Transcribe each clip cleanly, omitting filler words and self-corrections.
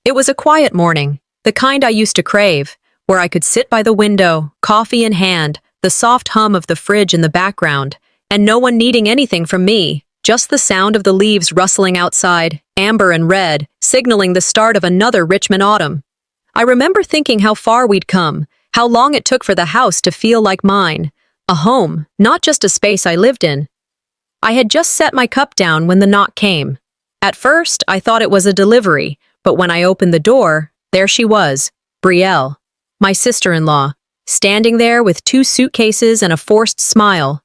It was a quiet morning, the kind I used to crave, where I could sit by the window, coffee in hand, the soft hum of the fridge in the background, and no one needing anything from me, just the sound of the leaves rustling outside, amber and red, signaling the start of another Richmond autumn. I remember thinking how far we'd come, how long it took for the house to feel like mine, a home, not just a space I lived in. I had just set my cup down when the knock came. At first, I thought it was a delivery, but when I opened the door, there she was, Betrayal, my sister-in-law, standing there with 2 suitcases and a forced smile.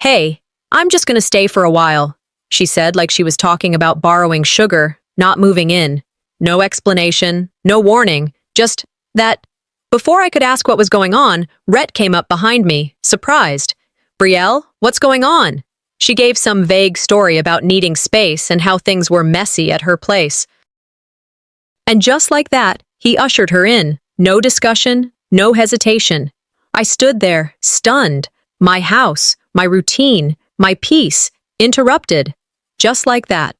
"Hey, I'm just gonna stay for a while," she said like she was talking about borrowing sugar, not moving in. No explanation, no warning, just that. Before I could ask what was going on, Rhett came up behind me, surprised. "Brielle, what's going on?" She gave some vague story about needing space and how things were messy at her place. And just like that, he ushered her in. No discussion, no hesitation. I stood there, stunned. My house, my routine, my peace, interrupted. Just like that.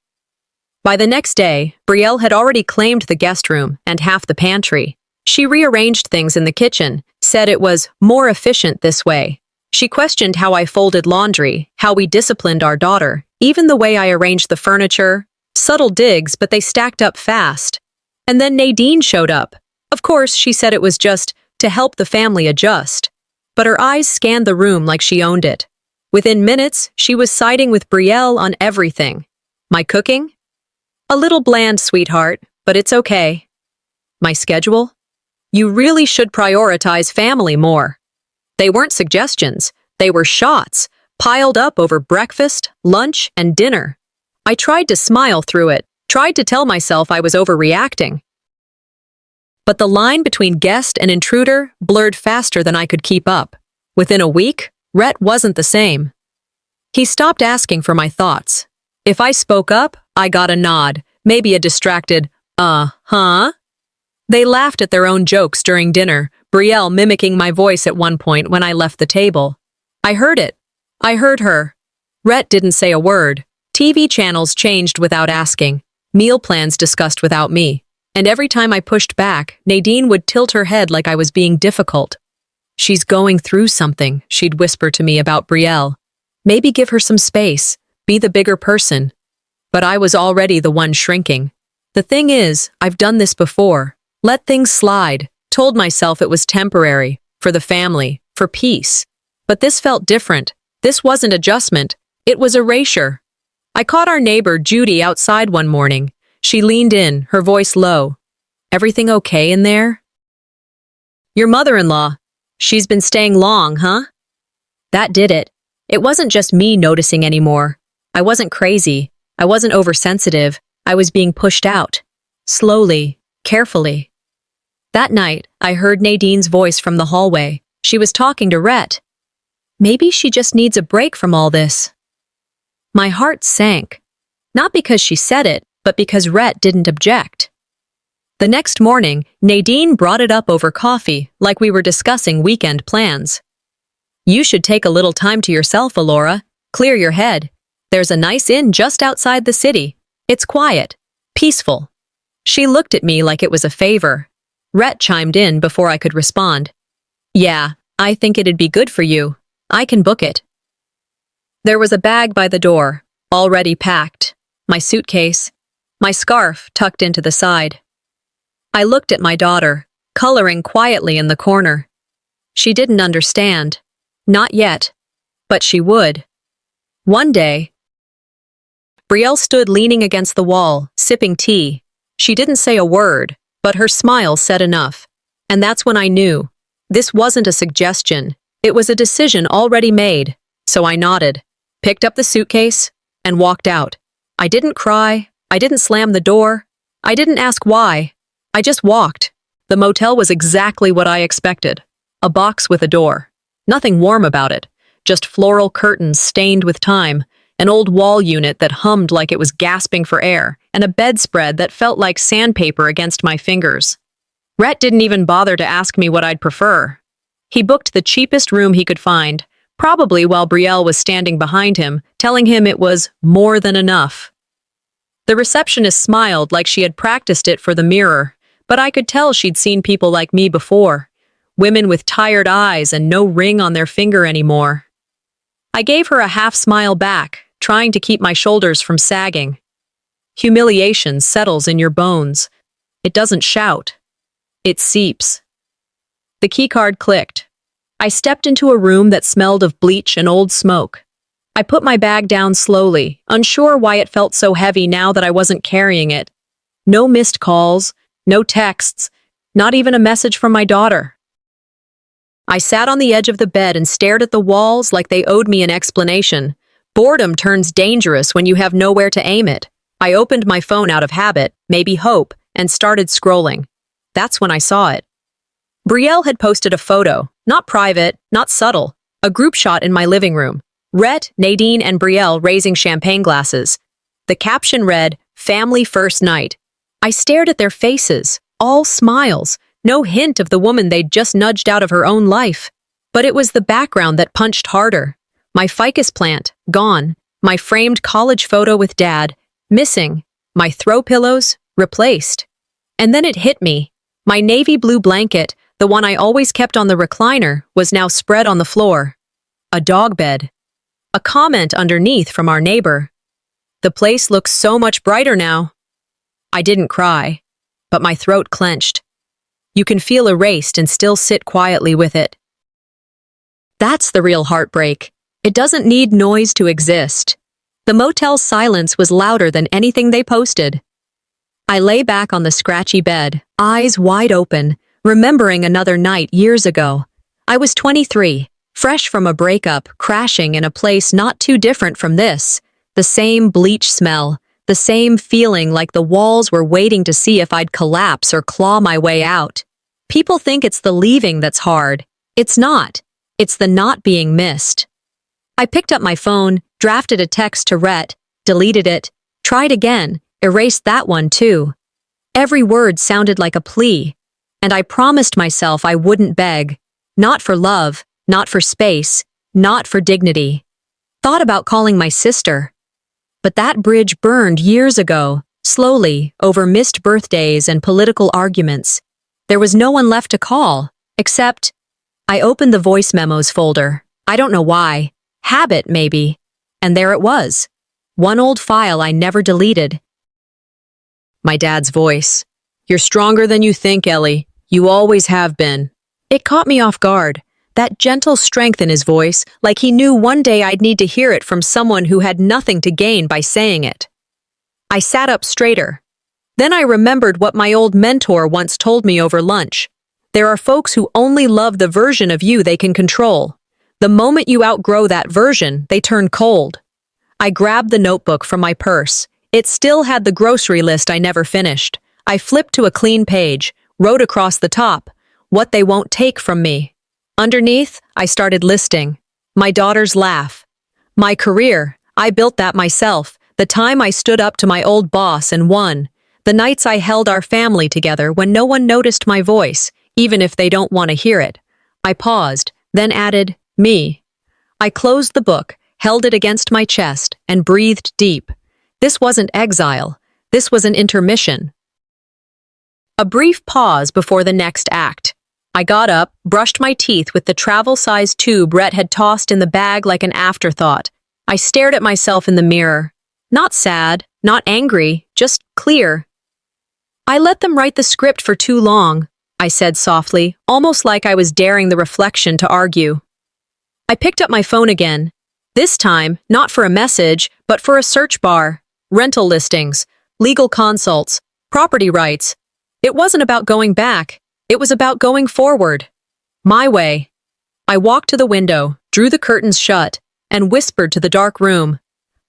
By the next day, Brielle had already claimed the guest room and half the pantry. She rearranged things in the kitchen, said it was more efficient this way. She questioned how I folded laundry, how we disciplined our daughter, even the way I arranged the furniture. Subtle digs, but they stacked up fast. And then Nadine showed up. Of course, she said it was just to help the family adjust. But her eyes scanned the room like she owned it. Within minutes, she was siding with Brielle on everything. My cooking? A little bland, sweetheart, but it's okay. My schedule? You really should prioritize family more. They weren't suggestions, they were shots, piled up over breakfast, lunch, and dinner. I tried to smile through it, tried to tell myself I was overreacting. But the line between guest and intruder blurred faster than I could keep up. Within a week, Rhett wasn't the same. He stopped asking for my thoughts. If I spoke up, I got a nod, maybe a distracted, huh? They laughed at their own jokes during dinner, Brielle mimicking my voice at one point when I left the table. I heard it. I heard her. Rhett didn't say a word. TV channels changed without asking. Meal plans discussed without me. And every time I pushed back, Nadine would tilt her head like I was being difficult. "She's going through something," she'd whisper to me about Brielle. "Maybe give her some space, be the bigger person." But I was already the one shrinking. The thing is, I've done this before. Let things slide, told myself it was temporary, for the family, for peace. But this felt different. This wasn't adjustment, it was erasure. I caught our neighbor Judy outside one morning. She leaned in, her voice low. "Everything okay in there?" "Your mother-in-law. She's been staying long, huh?" That did it. It wasn't just me noticing anymore. I wasn't crazy. I wasn't oversensitive. I was being pushed out. Slowly, carefully. That night, I heard Nadine's voice from the hallway. She was talking to Rhett. Maybe she just needs a break from all this. My heart sank. Not because she said it, but because Rhett didn't object. The next morning, Nadine brought it up over coffee, like we were discussing weekend plans. "You should take a little time to yourself, Alora. Clear your head. There's a nice inn just outside the city. It's quiet, peaceful." She looked at me like it was a favor. Rhett chimed in before I could respond. "Yeah, I think it'd be good for you. I can book it." There was a bag by the door, already packed. My suitcase. My scarf tucked into the side. I looked at my daughter, coloring quietly in the corner. She didn't understand. Not yet. But she would. One day, Brielle stood leaning against the wall, sipping tea. She didn't say a word, but her smile said enough. And that's when I knew. This wasn't a suggestion. It was a decision already made. So I nodded, picked up the suitcase, and walked out. I didn't cry. I didn't slam the door. I didn't ask why. I just walked. The motel was exactly what I expected. A box with a door. Nothing warm about it. Just floral curtains stained with time, an old wall unit that hummed like it was gasping for air, and a bedspread that felt like sandpaper against my fingers. Rhett didn't even bother to ask me what I'd prefer. He booked the cheapest room he could find, probably while Brielle was standing behind him, telling him it was more than enough. The receptionist smiled like she had practiced it for the mirror. but I could tell she'd seen people like me before. Women with tired eyes and no ring on their finger anymore. I gave her a half smile back, trying to keep my shoulders from sagging. Humiliation settles in your bones. It doesn't shout. It seeps. The keycard clicked. I stepped into a room that smelled of bleach and old smoke. I put my bag down slowly, unsure why it felt so heavy now that I wasn't carrying it. No missed calls, no texts, not even a message from my daughter. I sat on the edge of the bed and stared at the walls like they owed me an explanation. Boredom turns dangerous when you have nowhere to aim it. I opened my phone out of habit, maybe hope, and started scrolling. That's when I saw it. Brielle had posted a photo, not private, not subtle, a group shot in my living room. Rhett, Nadine, and Brielle raising champagne glasses. The caption read, "Family First Night." I stared at their faces, all smiles, no hint of the woman they'd just nudged out of her own life. But it was the background that punched harder. My ficus plant, gone. My framed college photo with Dad, missing. My throw pillows, replaced. And then it hit me. My navy blue blanket, the one I always kept on the recliner, was now spread on the floor. A dog bed. A comment underneath from our neighbor. "The place looks so much brighter now." I didn't cry, but my throat clenched. You can feel erased and still sit quietly with it. That's the real heartbreak. It doesn't need noise to exist. The motel's silence was louder than anything they posted. I lay back on the scratchy bed, eyes wide open, remembering another night years ago. I was 23, fresh from a breakup, crashing in a place not too different from this. The same bleach smell, the same feeling like the walls were waiting to see if I'd collapse or claw my way out. People think it's the leaving that's hard. It's not. It's the not being missed. I picked up my phone, drafted a text to Rhett, deleted it, tried again, erased that one too. Every word sounded like a plea, and I promised myself I wouldn't beg. Not for love, not for space, not for dignity. Thought about calling my sister. But that bridge burned years ago, slowly, over missed birthdays and political arguments. There was no one left to call, except I opened the voice memos folder. I don't know why. Habit, maybe. And there it was. One old file I never deleted. My dad's voice. "You're stronger than you think, Ellie. You always have been." It caught me off guard. That gentle strength in his voice, like he knew one day I'd need to hear it from someone who had nothing to gain by saying it. I sat up straighter. Then I remembered what my old mentor once told me over lunch. There are folks who only love the version of you they can control. The moment you outgrow that version, they turn cold. I grabbed the notebook from my purse. It still had the grocery list I never finished. I flipped to a clean page, wrote across the top, "What they won't take from me." Underneath, I started listing. My daughter's laugh. My career, I built that myself. The time I stood up to my old boss and won. The nights I held our family together when no one noticed my voice, even if they don't want to hear it. I paused, then added, "Me." I closed the book, held it against my chest, and breathed deep. This wasn't exile. This was an intermission. A brief pause before the next act. I got up, brushed my teeth with the travel-sized tube Rhett had tossed in the bag like an afterthought. I stared at myself in the mirror. Not sad, not angry, just clear. "I let them write the script for too long," I said softly, almost like I was daring the reflection to argue. I picked up my phone again. This time, not for a message, but for a search bar. Rental listings, legal consults, property rights. It wasn't about going back. It was about going forward. My way. I walked to the window, drew the curtains shut, and whispered to the dark room.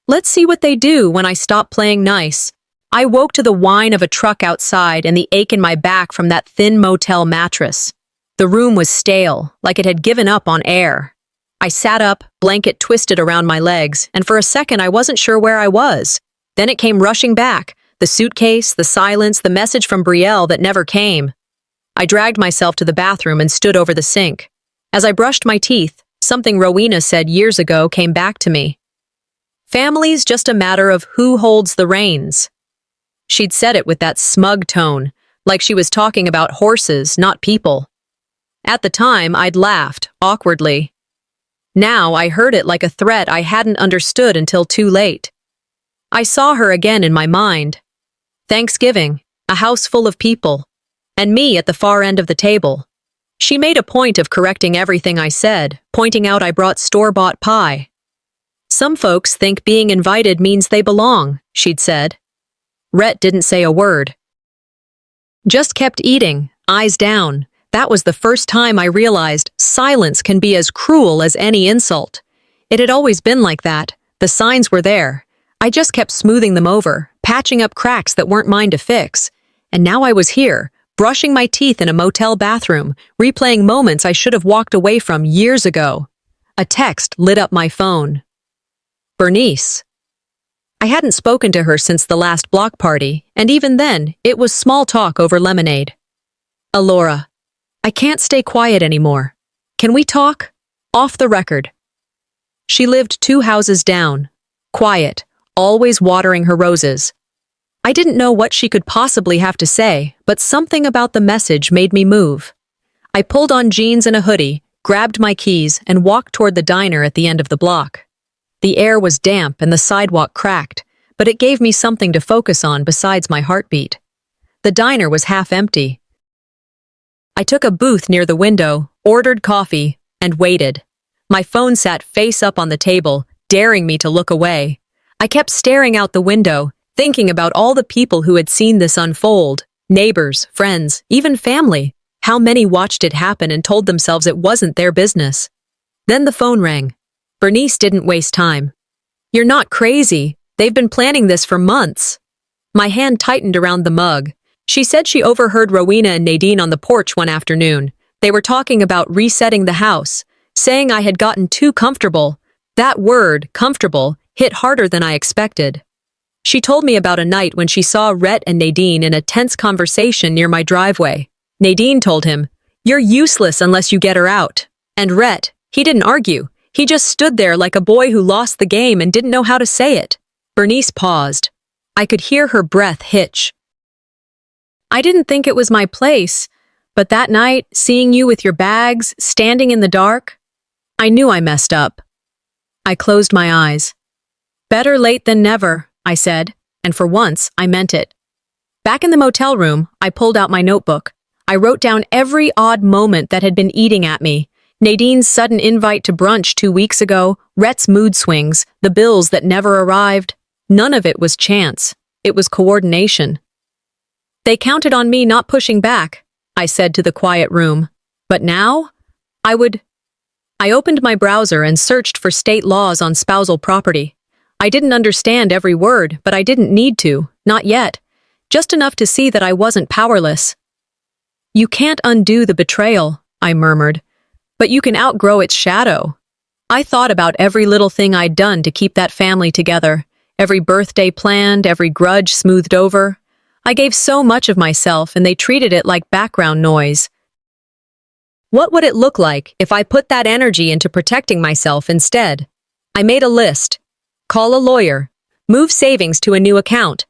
Let's see what they do when I stop playing nice. I woke to the whine of a truck outside and the ache in my back from that thin motel mattress. The room was stale, like it had given up on air. I sat up, blanket twisted around my legs, and for a second I wasn't sure where I was. Then it came rushing back, the suitcase, the silence, the message from Brielle that never came. I dragged myself to the bathroom and stood over the sink. As I brushed my teeth, something Rowena said years ago came back to me. Family's just a matter of who holds the reins. She'd said it with that smug tone, like she was talking about horses, not people. At the time, I'd laughed, awkwardly. Now I heard it like a threat I hadn't understood until too late. I saw her again in my mind. Thanksgiving, a house full of people, and me at the far end of the table. She made a point of correcting everything I said, pointing out I brought store-bought pie. Some folks think being invited means they belong, she'd said. Rhett didn't say a word. Just kept eating, eyes down. That was the first time I realized silence can be as cruel as any insult. It had always been like that. The signs were there. I just kept smoothing them over, patching up cracks that weren't mine to fix. And now I was here, brushing my teeth in a motel bathroom, replaying moments I should have walked away from years ago. A text lit up my phone. Bernice. I hadn't spoken to her since the last block party, and even then, it was small talk over lemonade. Alora. I can't stay quiet anymore. Can we talk? Off the record. She lived 2 houses down. Quiet, always watering her roses. I didn't know what she could possibly have to say, but something about the message made me move. I pulled on jeans and a hoodie, grabbed my keys, and walked toward the diner at the end of the block. The air was damp and the sidewalk cracked, but it gave me something to focus on besides my heartbeat. The diner was half empty. I took a booth near the window, ordered coffee, and waited. My phone sat face up on the table, daring me to look away. I kept staring out the window, thinking about all the people who had seen this unfold. Neighbors, friends, even family. How many watched it happen and told themselves it wasn't their business. Then the phone rang. Bernice didn't waste time. You're not crazy. They've been planning this for months. My hand tightened around the mug. She said she overheard Rowena and Nadine on the porch one afternoon. They were talking about resetting the house, saying I had gotten too comfortable. That word, comfortable, hit harder than I expected. She told me about a night when she saw Rhett and Nadine in a tense conversation near my driveway. Nadine told him, "You're useless unless you get her out." And Rhett, he didn't argue. He just stood there like a boy who lost the game and didn't know how to say it. Bernice paused. I could hear her breath hitch. I didn't think it was my place, but that night, seeing you with your bags, standing in the dark, I knew I messed up. I closed my eyes. Better late than never, I said, and for once, I meant it. Back in the motel room, I pulled out my notebook. I wrote down every odd moment that had been eating at me. Nadine's sudden invite to brunch 2 weeks ago, Rhett's mood swings, the bills that never arrived. None of it was chance. It was coordination. They counted on me not pushing back, I said to the quiet room. But now? I opened my browser and searched for state laws on spousal property. I didn't understand every word, but I didn't need to, not yet. Just enough to see that I wasn't powerless. You can't undo the betrayal, I murmured, but you can outgrow its shadow. I thought about every little thing I'd done to keep that family together, every birthday planned, every grudge smoothed over. I gave so much of myself and they treated it like background noise. What would it look like if I put that energy into protecting myself instead? I made a list. Call a lawyer. Move savings to a new account.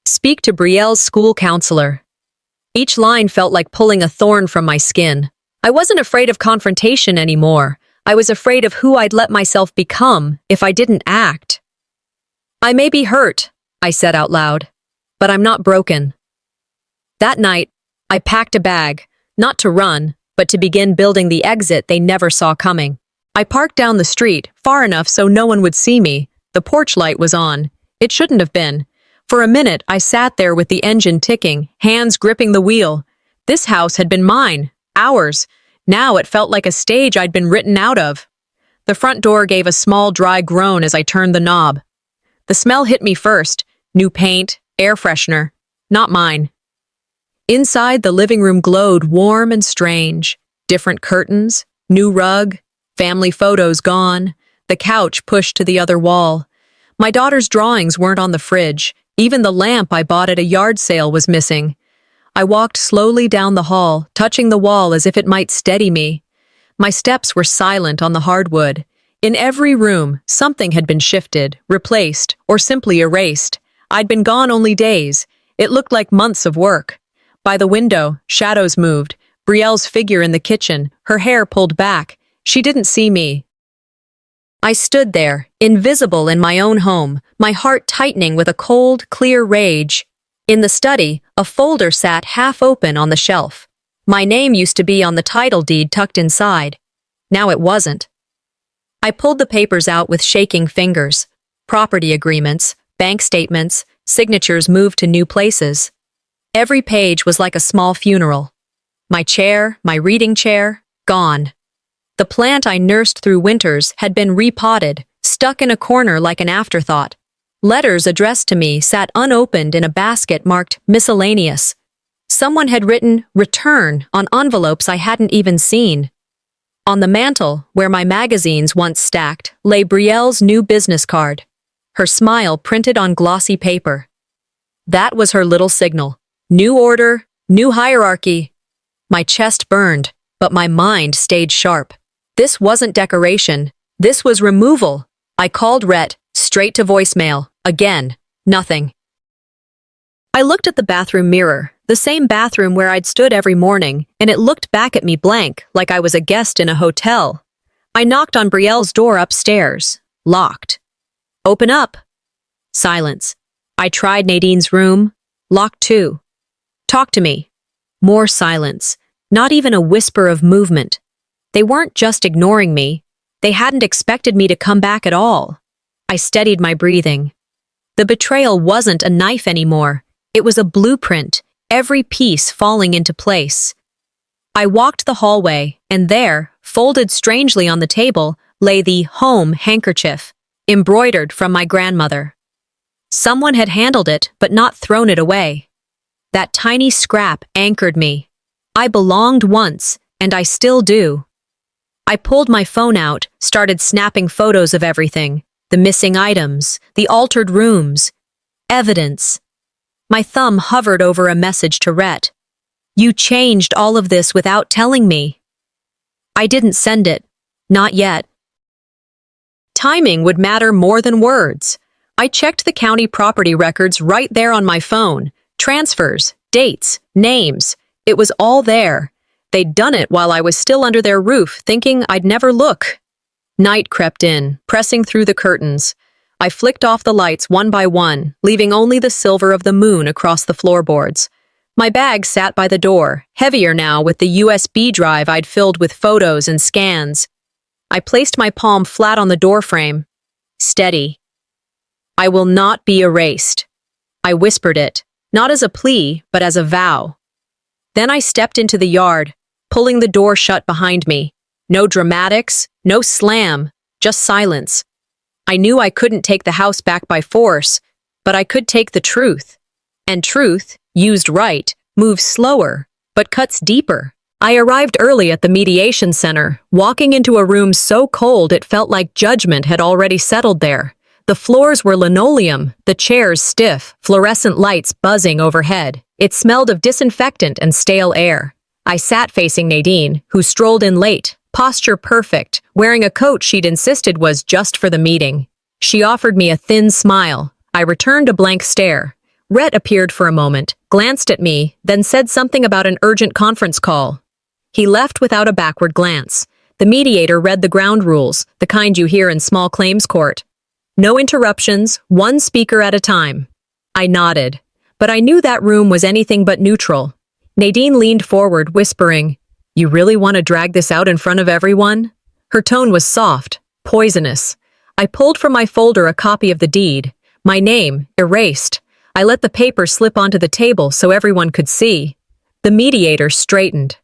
Speak to Brielle's school counselor. Each line felt like pulling a thorn from my skin. I wasn't afraid of confrontation anymore. I was afraid of who I'd let myself become if I didn't act. I may be hurt, I said out loud, but I'm not broken. That night, I packed a bag, not to run, but to begin building the exit they never saw coming. I parked down the street, far enough so no one would see me. The porch light was on. It shouldn't have been. For a minute, I sat there with the engine ticking, hands gripping the wheel. This house had been mine, ours. Now it felt like a stage I'd been written out of. The front door gave a small, dry groan as I turned the knob. The smell hit me first. New paint, air freshener. Not mine. Inside, the living room glowed warm and strange. Different curtains, new rug, family photos gone, the couch pushed to the other wall. My daughter's drawings weren't on the fridge. Even the lamp I bought at a yard sale was missing. I walked slowly down the hall, touching the wall as if it might steady me. My steps were silent on the hardwood. In every room, something had been shifted, replaced, or simply erased. I'd been gone only days. It looked like months of work. By the window, shadows moved. Brielle's figure in the kitchen, her hair pulled back. She didn't see me. I stood there, invisible in my own home, my heart tightening with a cold, clear rage. In the study, a folder sat half open on the shelf. My name used to be on the title deed tucked inside. Now it wasn't. I pulled the papers out with shaking fingers. Property agreements, bank statements, signatures moved to new places. Every page was like a small funeral. My chair, my reading chair, gone. The plant I nursed through winters had been repotted, stuck in a corner like an afterthought. Letters addressed to me sat unopened in a basket marked miscellaneous. Someone had written return on envelopes I hadn't even seen. On the mantel, where my magazines once stacked, lay Brielle's new business card. Her smile printed on glossy paper. That was her little signal. New order, new hierarchy. My chest burned, but my mind stayed sharp. This wasn't decoration. This was removal. I called Rhett, straight to voicemail. Again, nothing. I looked at the bathroom mirror, the same bathroom where I'd stood every morning, and it looked back at me blank, like I was a guest in a hotel. I knocked on Brielle's door upstairs. Locked. Open up. Silence. I tried Nadine's room. Locked too. Talk to me. More silence. Not even a whisper of movement. They weren't just ignoring me. They hadn't expected me to come back at all. I steadied my breathing. The betrayal wasn't a knife anymore. It was a blueprint, every piece falling into place. I walked the hallway, and there, folded strangely on the table, lay the home handkerchief, embroidered from my grandmother. Someone had handled it, but not thrown it away. That tiny scrap anchored me. I belonged once, and I still do. I pulled my phone out, started snapping photos of everything, the missing items, the altered rooms. Evidence. My thumb hovered over a message to Rhett. You changed all of this without telling me. I didn't send it. Not yet. Timing would matter more than words. I checked the county property records right there on my phone. Transfers, dates, names. It was all there. They'd done it while I was still under their roof, thinking I'd never look. Night crept in, pressing through the curtains. I flicked off the lights one by one, leaving only the silver of the moon across the floorboards. My bag sat by the door, heavier now with the USB drive I'd filled with photos and scans. I placed my palm flat on the doorframe. Steady. I will not be erased. I whispered it, not as a plea, but as a vow. Then I stepped into the yard, pulling the door shut behind me. No dramatics, no slam, just silence. I knew I couldn't take the house back by force, but I could take the truth. And truth, used right, moves slower, but cuts deeper. I arrived early at the mediation center, walking into a room so cold it felt like judgment had already settled there. The floors were linoleum, the chairs stiff, fluorescent lights buzzing overhead. It smelled of disinfectant and stale air. I sat facing Nadine, who strolled in late, posture perfect, wearing a coat she'd insisted was just for the meeting. She offered me a thin smile. I returned a blank stare. Rhett appeared for a moment, glanced at me, then said something about an urgent conference call. He left without a backward glance. The mediator read the ground rules, the kind you hear in small claims court. No interruptions, one speaker at a time. I nodded, but I knew that room was anything but neutral. Nadine leaned forward, whispering, "You really want to drag this out in front of everyone?" Her tone was soft, poisonous. I pulled from my folder a copy of the deed. My name, erased. I let the paper slip onto the table so everyone could see. The mediator straightened.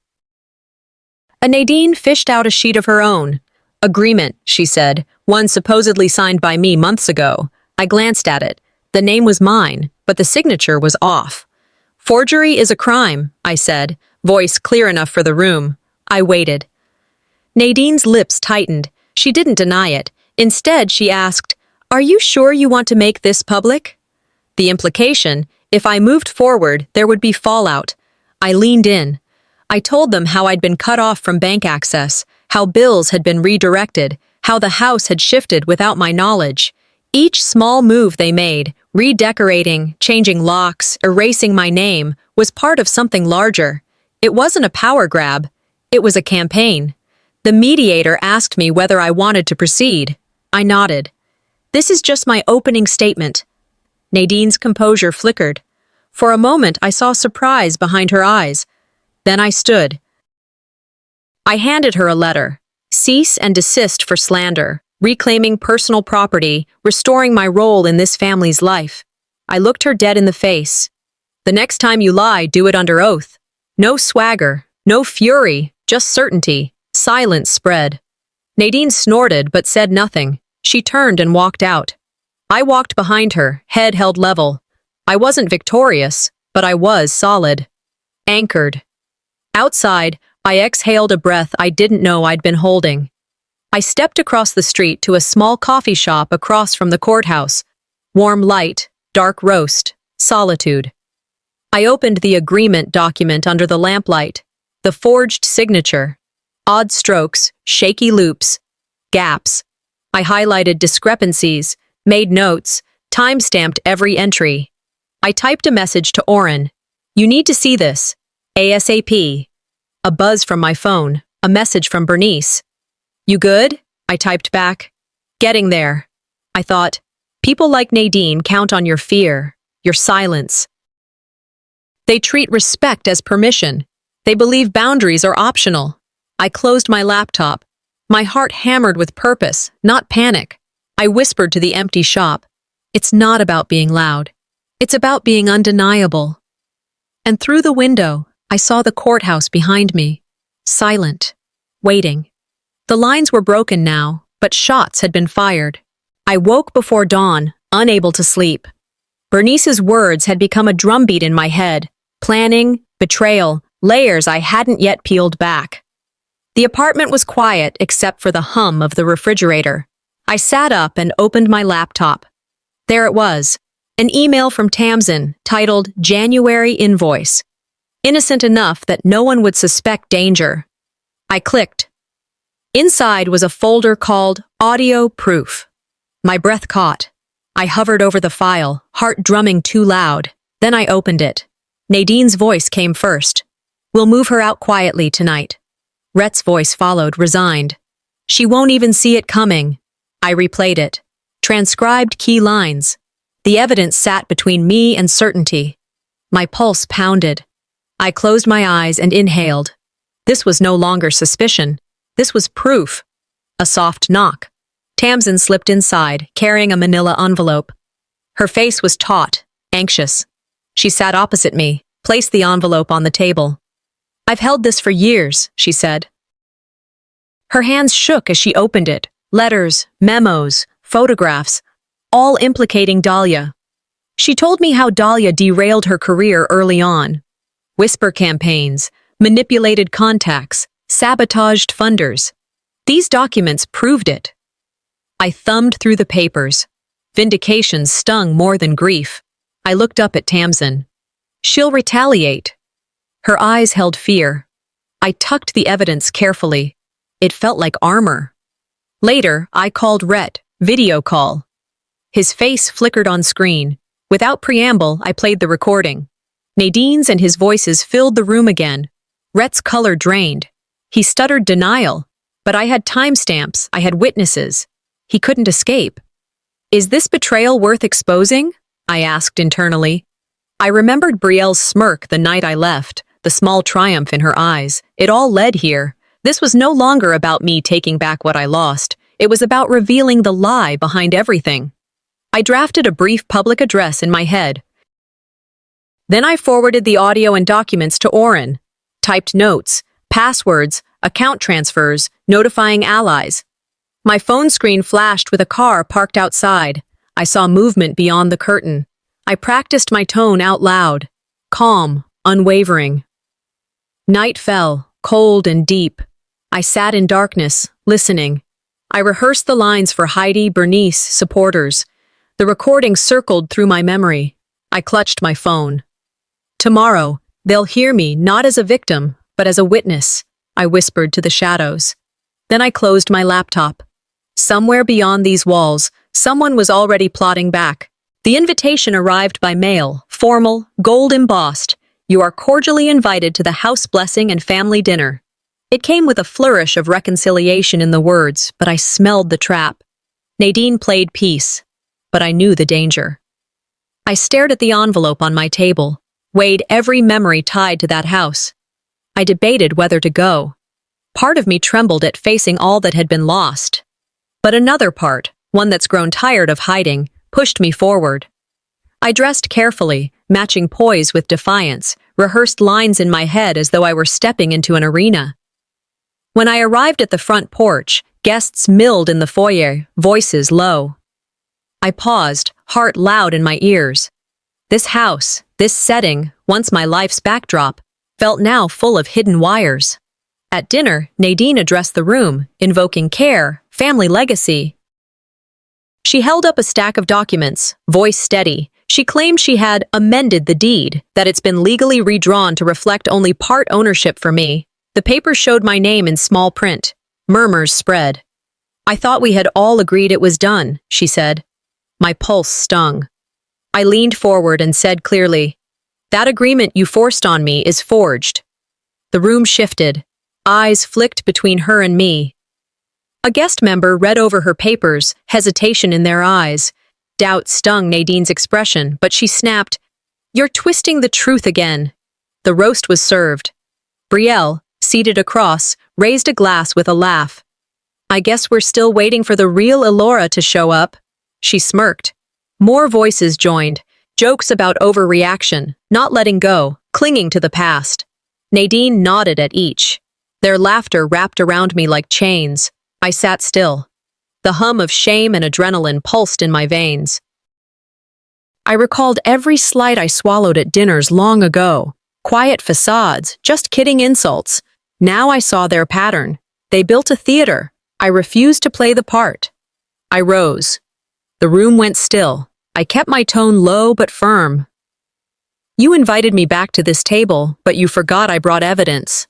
Nadine fished out a sheet of her own. "Agreement," she said, "one supposedly signed by me months ago." I glanced at it. The name was mine, but the signature was off. "Forgery is a crime," I said, voice clear enough for the room. I waited. Nadine's lips tightened. She didn't deny it. Instead, she asked, "Are you sure you want to make this public?" The implication, if I moved forward, there would be fallout. I leaned in. I told them how I'd been cut off from bank access, how bills had been redirected, how the house had shifted without my knowledge. Each small move they made, Redecorating, changing locks, erasing my name was part of something larger. It wasn't a power grab. It was a campaign. The mediator asked me whether I wanted to proceed. I nodded. This is just my opening statement. Nadine's composure flickered. For a moment, I saw surprise behind her eyes. Then I stood. I handed her a letter. Cease and desist for slander. Reclaiming personal property, restoring my role in this family's life. I looked her dead in the face. The next time you lie, do it under oath. No swagger, no fury, just certainty. Silence spread. Nadine snorted but said nothing. She turned and walked out. I walked behind her, head held level. I wasn't victorious, but I was solid. Anchored. Outside, I exhaled a breath I didn't know I'd been holding. I stepped across the street to a small coffee shop across from the courthouse. Warm light, dark roast, solitude. I opened the agreement document under the lamplight. The forged signature. Odd strokes, shaky loops, gaps. I highlighted discrepancies, made notes, time-stamped every entry. I typed a message to Oren. You need to see this. ASAP. A buzz from my phone, a message from Bernice. You good? I typed back. Getting there. I thought, people like Nadine count on your fear, your silence. They treat respect as permission. They believe boundaries are optional. I closed my laptop. My heart hammered with purpose, not panic. I whispered to the empty shop. It's not about being loud. It's about being undeniable. And through the window, I saw the courthouse behind me. Silent. Waiting. The lines were broken now, but shots had been fired. I woke before dawn, unable to sleep. Bernice's words had become a drumbeat in my head. Planning, betrayal, layers I hadn't yet peeled back. The apartment was quiet except for the hum of the refrigerator. I sat up and opened my laptop. There it was, an email from Tamsin titled January Invoice. Innocent enough that no one would suspect danger. I clicked. Inside was a folder called Audio Proof. My breath caught. I hovered over the file, heart drumming too loud. Then I opened it. Nadine's voice came first. We'll move her out quietly tonight. Rhett's voice followed, resigned. She won't even see it coming. I replayed it. Transcribed key lines. The evidence sat between me and certainty. My pulse pounded. I closed my eyes and inhaled. This was no longer suspicion. This was proof. A soft knock. Tamsin slipped inside, carrying a manila envelope. Her face was taut, anxious. She sat opposite me, placed the envelope on the table. I've held this for years, she said. Her hands shook as she opened it. Letters, memos, photographs, all implicating Dahlia. She told me how Dahlia derailed her career early on. Whisper campaigns, manipulated contacts, sabotaged funders. These documents proved it. I thumbed through the papers. Vindication stung more than grief. I looked up at Tamsin. She'll retaliate. Her eyes held fear. I tucked the evidence carefully. It felt like armor. Later, I called Rhett, video call. His face flickered on screen. Without preamble, I played the recording. Nadine's and his voices filled the room again. Rhett's color drained. He stuttered denial, but I had timestamps, I had witnesses. He couldn't escape. Is this betrayal worth exposing? I asked internally. I remembered Brielle's smirk the night I left, the small triumph in her eyes. It all led here. This was no longer about me taking back what I lost. It was about revealing the lie behind everything. I drafted a brief public address in my head. Then I forwarded the audio and documents to Oren, typed notes, passwords, account transfers, notifying allies. My phone screen flashed with a car parked outside. I saw movement beyond the curtain. I practiced my tone out loud, calm, unwavering. Night fell, cold and deep. I sat in darkness, listening. I rehearsed the lines for Heidi, Bernice, supporters. The recording circled through my memory. I clutched my phone. Tomorrow, they'll hear me not as a victim, but as a witness, I whispered to the shadows. Then I closed my laptop. Somewhere beyond these walls, someone was already plotting back. The invitation arrived by mail, formal, gold embossed. You are cordially invited to the house blessing and family dinner. It came with a flourish of reconciliation in the words, but I smelled the trap. Nadine played peace, but I knew the danger. I stared at the envelope on my table, weighed every memory tied to that house. I debated whether to go. Part of me trembled at facing all that had been lost. But another part, one that's grown tired of hiding, pushed me forward. I dressed carefully, matching poise with defiance, rehearsed lines in my head as though I were stepping into an arena. When I arrived at the front porch, guests milled in the foyer, voices low. I paused, heart loud in my ears. This house, this setting, once my life's backdrop, felt now full of hidden wires. At dinner, Nadine addressed the room, invoking care, family legacy. She held up a stack of documents, voice steady. She claimed she had amended the deed, that it's been legally redrawn to reflect only part ownership for me. The paper showed my name in small print. Murmurs spread. I thought we had all agreed it was done, she said. My pulse stung. I leaned forward and said clearly, that agreement you forced on me is forged. The room shifted. Eyes flicked between her and me. A guest member read over her papers, hesitation in their eyes. Doubt stung Nadine's expression, but she snapped, "You're twisting the truth again." The roast was served. Betrayal, seated across, raised a glass with a laugh. "I guess we're still waiting for the real Elora to show up." She smirked. More voices joined, jokes about overreaction, not letting go, clinging to the past. Nadine nodded at each. Their laughter wrapped around me like chains. I sat still. The hum of shame and adrenaline pulsed in my veins. I recalled every slight I swallowed at dinners long ago. Quiet facades, just kidding insults. Now I saw their pattern. They built a theater. I refused to play the part. I rose. The room went still. I kept my tone low but firm. "You invited me back to this table, but you forgot I brought evidence."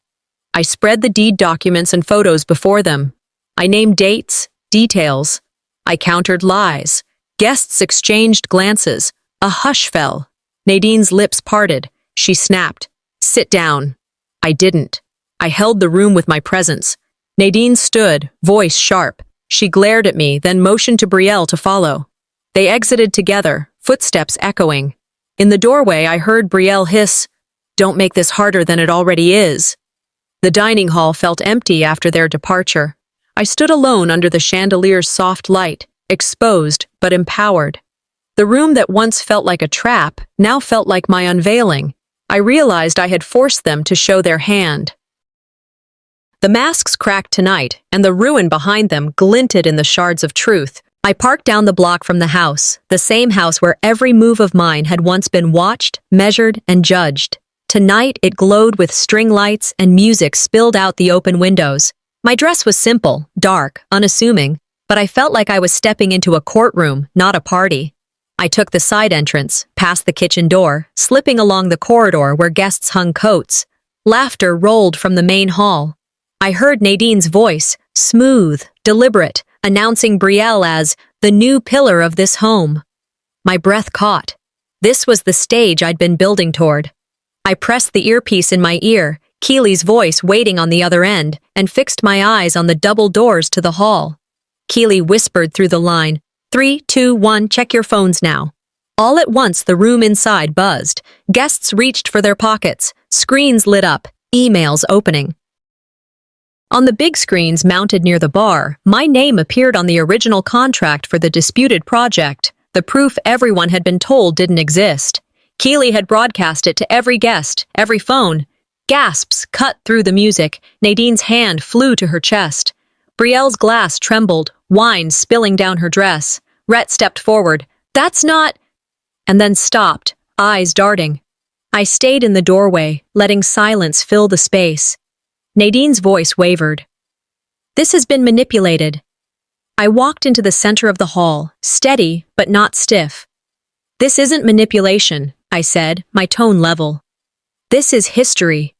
I spread the deed documents and photos before them. I named dates, details. I countered lies. Guests exchanged glances. A hush fell. Nadine's lips parted. She snapped, "Sit down." I didn't. I held the room with my presence. Nadine stood, voice sharp. She glared at me, then motioned to Betrayal to follow. They exited together, footsteps echoing. In the doorway, I heard Betrayal hiss, "Don't make this harder than it already is." The dining hall felt empty after their departure. I stood alone under the chandelier's soft light, exposed but empowered. The room that once felt like a trap now felt like my unveiling. I realized I had forced them to show their hand. The masks cracked tonight, and the ruin behind them glinted in the shards of truth. I parked down the block from the house, the same house where every move of mine had once been watched, measured, and judged. Tonight, it glowed with string lights and music spilled out the open windows. My dress was simple, dark, unassuming, but I felt like I was stepping into a courtroom, not a party. I took the side entrance, past the kitchen door, slipping along the corridor where guests hung coats. Laughter rolled from the main hall. I heard Nadine's voice, smooth, deliberate, announcing Betrayal as the new pillar of this home. My breath caught. This was the stage I'd been building toward. I pressed the earpiece in my ear, Keely's voice waiting on the other end, and fixed my eyes on the double doors to the hall. Keely whispered through the line, 3, 2, 1, check your phones now. All at once, the room inside buzzed. Guests reached for their pockets. Screens lit up, emails opening. On the big screens mounted near the bar, my name appeared on the original contract for the disputed project, the proof everyone had been told didn't exist. Keely had broadcast it to every guest, every phone. Gasps cut through the music. Nadine's hand flew to her chest. Betrayal's glass trembled, wine spilling down her dress. Rhett stepped forward. "That's not—" and then stopped, eyes darting. I stayed in the doorway, letting silence fill the space. Nadine's voice wavered. "This has been manipulated." I walked into the center of the hall, steady but not stiff. "This isn't manipulation," I said, my tone level. "This is history."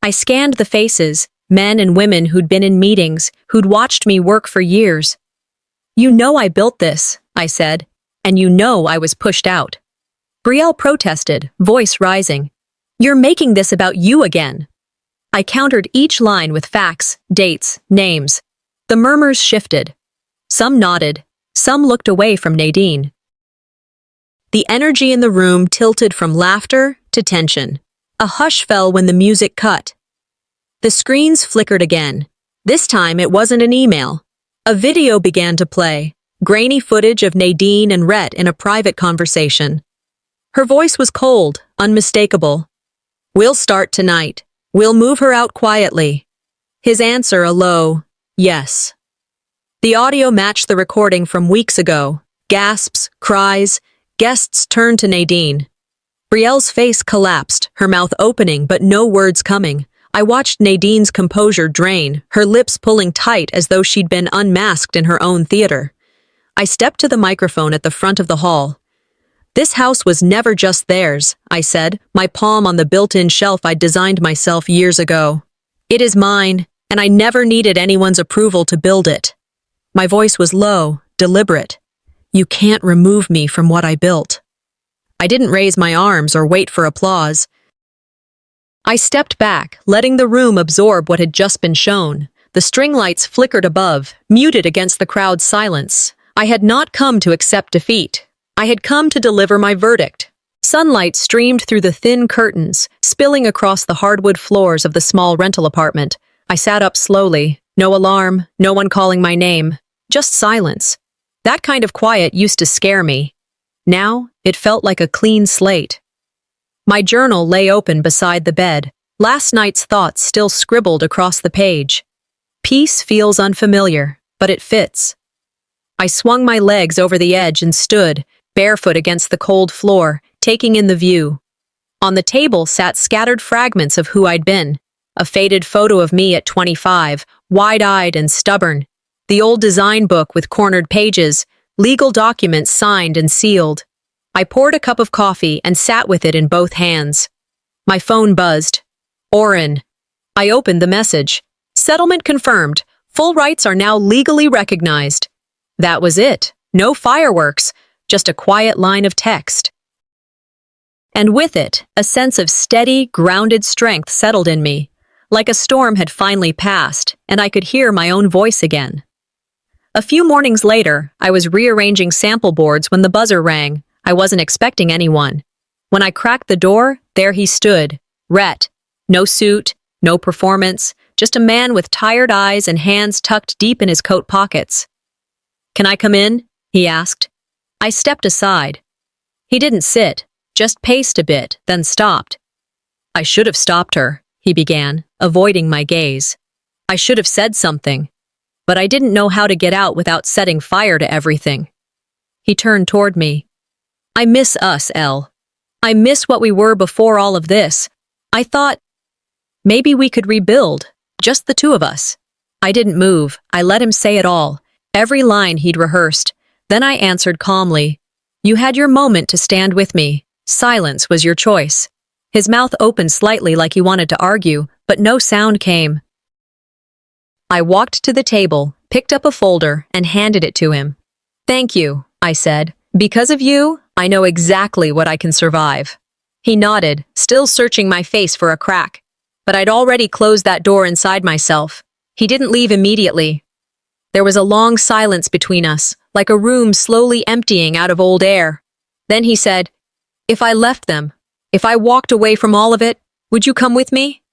I scanned the faces, men and women who'd been in meetings, who'd watched me work for years. "You know I built this," I said, and you know I was pushed out. Brielle protested, voice rising. You're making this about you again. I countered each line with facts, dates, names. The murmurs shifted. Some nodded, some looked away from Nadine. The energy in the room tilted from laughter to tension. A hush fell when the music cut. The screens flickered again. This time it wasn't an email. A video began to play, grainy footage of Nadine and Rhett in a private conversation. Her voice was cold, unmistakable. We'll start tonight. We'll move her out quietly. His answer a low, yes. The audio matched the recording from weeks ago. Gasps, cries, guests turned to Nadine. Brielle's face collapsed, her mouth opening but no words coming. I watched Nadine's composure drain, her lips pulling tight as though she'd been unmasked in her own theater. I stepped to the microphone at the front of the hall. This house was never just theirs, I said, my palm on the built-in shelf I'd designed myself years ago. It is mine, and I never needed anyone's approval to build it. My voice was low, deliberate. You can't remove me from what I built. I didn't raise my arms or wait for applause. I stepped back, letting the room absorb what had just been shown. The string lights flickered above, muted against the crowd's silence. I had not come to accept defeat. I had come to deliver my verdict. Sunlight streamed through the thin curtains, spilling across the hardwood floors of the small rental apartment. I sat up slowly. No alarm, no one calling my name. Just silence. That kind of quiet used to scare me. Now, it felt like a clean slate. My journal lay open beside the bed, last night's thoughts still scribbled across the page. Peace feels unfamiliar, but it fits. I swung my legs over the edge and stood, barefoot against the cold floor, taking in the view. On the table sat scattered fragments of who I'd been. A faded photo of me at 25, wide-eyed and stubborn. The old design book with cornered pages, legal documents signed and sealed. I poured a cup of coffee and sat with it in both hands. My phone buzzed. Oren. I opened the message. Settlement confirmed. Full rights are now legally recognized. That was it. No fireworks. Just a quiet line of text. And with it, a sense of steady, grounded strength settled in me, like a storm had finally passed, and I could hear my own voice again. A few mornings later, I was rearranging sample boards when the buzzer rang. I wasn't expecting anyone. When I cracked the door, there he stood, Rhett. No suit, no performance, just a man with tired eyes and hands tucked deep in his coat pockets. "Can I come in?" he asked. I stepped aside. He didn't sit, just paced a bit, then stopped. "I should have stopped her," he began, avoiding my gaze. "I should have said something, but I didn't know how to get out without setting fire to everything." He turned toward me. "I miss us, Elle. I miss what we were before all of this. I thought maybe we could rebuild, just the two of us." I didn't move. I let him say it all, every line he'd rehearsed. Then I answered calmly, "You had your moment to stand with me. Silence was your choice." His mouth opened slightly like he wanted to argue, but no sound came. I walked to the table, picked up a folder, and handed it to him. "Thank you," I said. "Because of you, I know exactly what I can survive." He nodded, still searching my face for a crack. But I'd already closed that door inside myself. He didn't leave immediately. There was a long silence between us, like a room slowly emptying out of old air. Then he said, "If I left them, if I walked away from all of it, would you come with me?"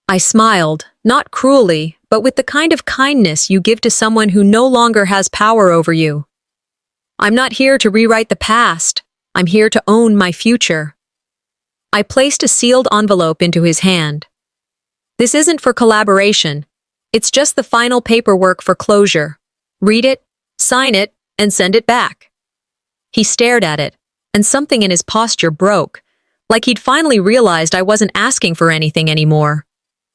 I smiled, not cruelly, but with the kind of kindness you give to someone who no longer has power over you. "I'm not here to rewrite the past. I'm here to own my future." I placed a sealed envelope into his hand. "This isn't for collaboration. It's just the final paperwork for closure. Read it, sign it, and send it back." He stared at it, and something in his posture broke, like he'd finally realized I wasn't asking for anything anymore.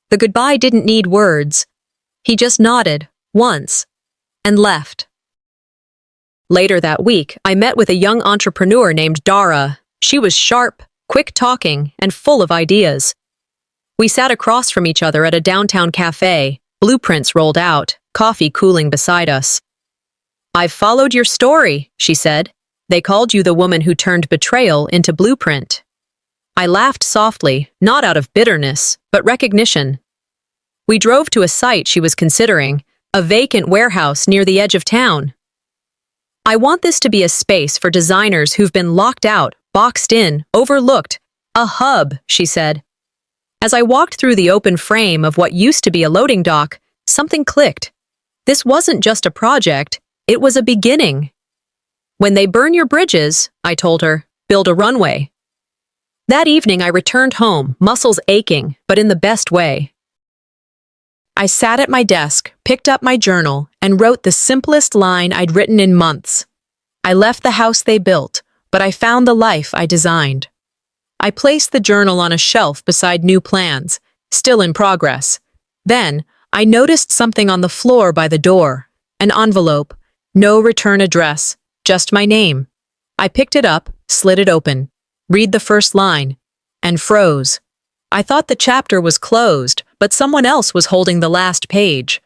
The goodbye didn't need words. He just nodded, once, and left. Later that week, I met with a young entrepreneur named Dara. She was sharp, quick-talking, and full of ideas. We sat across from each other at a downtown cafe, blueprints rolled out, coffee cooling beside us. "I've followed your story," she said. They called you the woman who turned betrayal into blueprint. I laughed softly, not out of bitterness, but recognition. We drove to a site she was considering, a vacant warehouse near the edge of town. I want this to be a space for designers who've been locked out, boxed in, overlooked. A hub, she said. As I walked through the open frame of what used to be a loading dock, something clicked. This wasn't just a project, it was a beginning. When they burn your bridges, I told her, build a runway. That evening I returned home, muscles aching, but in the best way. I sat at my desk, picked up my journal, and wrote the simplest line I'd written in months. I left the house they built, but I found the life I designed. I placed the journal on a shelf beside new plans, still in progress. Then, I noticed something on the floor by the door. An envelope, no return address, just my name. I picked it up, slid it open, read the first line, and froze. I thought the chapter was closed, but someone else was holding the last page.